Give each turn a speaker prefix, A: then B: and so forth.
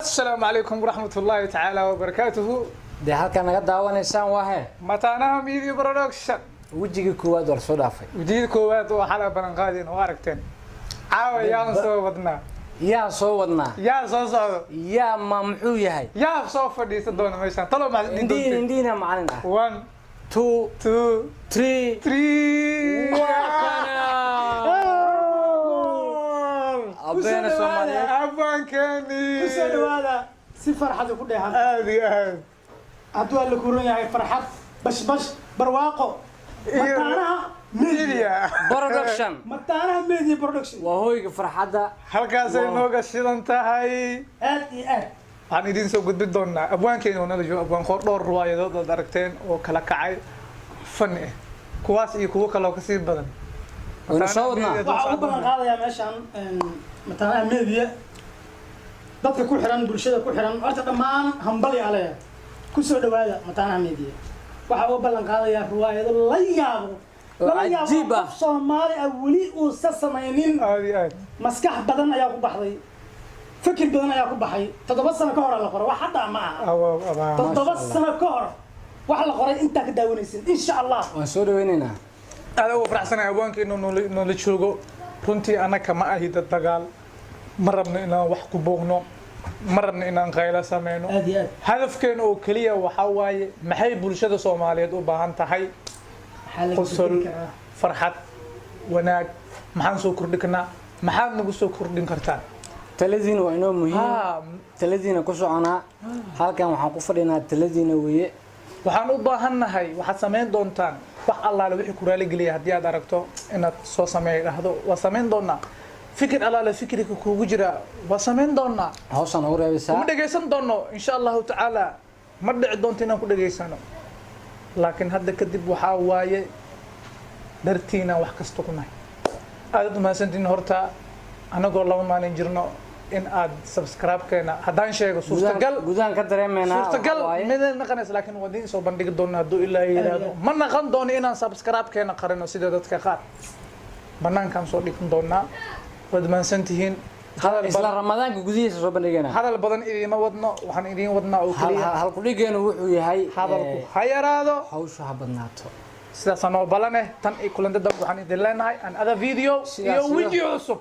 A: السلام عليكم ورحمة الله تعالى وبركاته.
B: ده halkan naga daawanaysaan waa he
A: متانا ميديا برودكشن
B: wajigii koowaad war soo dhaafay
A: وجديد كواد وحلا بنقادين واركتين عاوي يا سو ودنا
B: yaa soo wadnaa
A: يا سو صعد
B: yaa ma muxuu yahay
A: يا سو فدي سدونا ميشان طلع مع
B: indiina macalin ah
A: 1
B: 2
A: 2
B: 3
A: 3
B: abeena Soomaaliya
A: أبان كاني
C: kusoo dhawaada si farxad ku dheehan
A: هذه
C: hadduu alla ku ron yahay farxad bash barwaaqo
A: ميديا
B: production
C: media production
B: waa hooyga farxadda
A: halkaasay nooga shidan tahay
C: aad iyo aad
A: waxaan idin soo gudbin doonaa abwaankeena oo nala joogo abwaan qoor dhowr riwaayadood aad aragteen oo kala kacay fan ah kuwaas iyo kuwo kale oo ka sii badan
B: wayna soo wadnaa
C: waxaa ugu badan qaadayaa meeshaan mataanaha media dadka ku xiran bulshada ku xiran horta dhammaan hambali aleeya kusoo dhawaada mataanaha media waxaa ugu ballan qaadayaa riwaayado la yaabo
B: cajiib ah
C: Soomaali ah weli uu samaynin
A: aad
C: maskax badan ayaa ku baxday fikir badan ayaa ku baxay 7 sano ka hor la qoray wax hadda ma aha 7 sano ka hor wax la qoray inta ka daawanaysin insha Allah
B: waan soo dhaweynaynaa
A: aad ugu faraxsanahay abwaankeena inuu la joogo runtii anaka ma ahi dad dagaal ma rabno inaan wax ku boogno ma rabno inaan qayla sameeyno
C: aad iyo aad
A: hadafkeena oo kaliya waxa waaye maxay bulshada Soomaaliyeed u baahan tahay qosol farxad wanaag maxaan soo kordhin karnaa maxaad nagu soo kordhin kartaa
B: taladiina waa inoo muhiim taladiina ku soconaa halkan waxaan ku fadhinaa taladiina weeye
A: waxaan u baahannahay waxaad sameyn doontaan wax allaale wixii ku raali geliya haddii aad aragto inaad soo sameey dhahdo waa sameyn doonaa fikir allaale fikirka kuugu jira waa sameyn doonaa
B: hawshan ugu reebaysaa
A: ma dhageysan doono insha allahu tacaala ma dhici doonto inaan ku dhageysano laakiin hadda kadib waxaa waaye dartiina wax kasta ku nahay aad u mahadsantiin horta anagoo laba maalin jirno in aad subscribe-keena haddaan sheego suurtagal
B: gudaan ka dareemeynaa
A: suurtagal midna naqanaysa laakiin waa idin soo bandhigi doona hadduu ilaahay yiraahdo ma naqan doono inaan subscribe-keena qarino sida dadka qaar banaankaan soo dhigin doonaa waad mahadsantihiin
B: isla ramadaanka gudihiisa soo bandhigeynaa
A: hadal badan idiima wadno waxaan idiin wadnaa oo kaliya
B: hal ku dhigeenu wuxuu yahay
A: hadalku ha yaraado
B: hawshu ha badnaato
A: sidaas anoo balan tan iyo kulanta dambe waxaan idin leenahay an other video iyo video cusub